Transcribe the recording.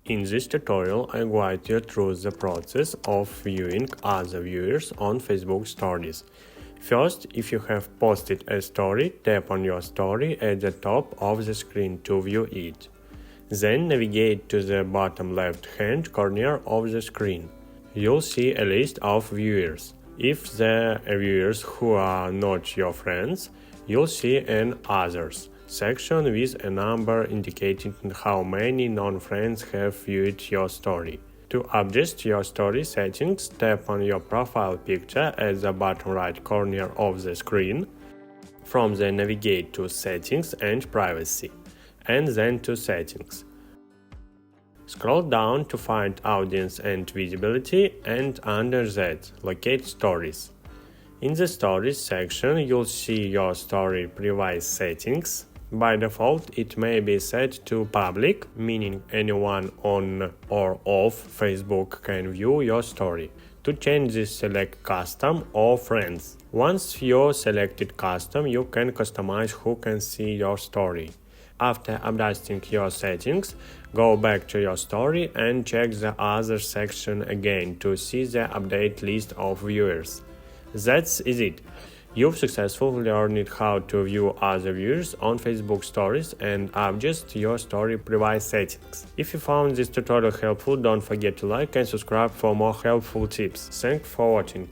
In this tutorial, I guide you through the process of viewing other viewers on Facebook Stories. First, if you have posted a story, tap on your story at the top of the screen to view it. Then navigate to the bottom left-hand corner of the screen. You'll see a list of viewers. If the viewers who are not your friends, you'll see an Others section with a number indicating how many non-friends have viewed your story. To adjust your story settings, tap on your profile picture at the bottom right corner of the screen. From there, navigate to Settings and Privacy, and then to Settings. Scroll down to find Audience and Visibility, and under that, locate Stories. In the Stories section, you'll see your story private settings. By default, it may be set to public, meaning anyone on or off Facebook can view your story. To change this, select Custom or Friends. Once you've selected Custom, you can customize who can see your story. After adjusting your settings, go back to your story and check the Other section again to see the update list of viewers. That's it. You've successfully learned how to view other viewers on Facebook Stories and adjust your story private settings. If you found this tutorial helpful, don't forget to like and subscribe for more helpful tips. Thanks for watching.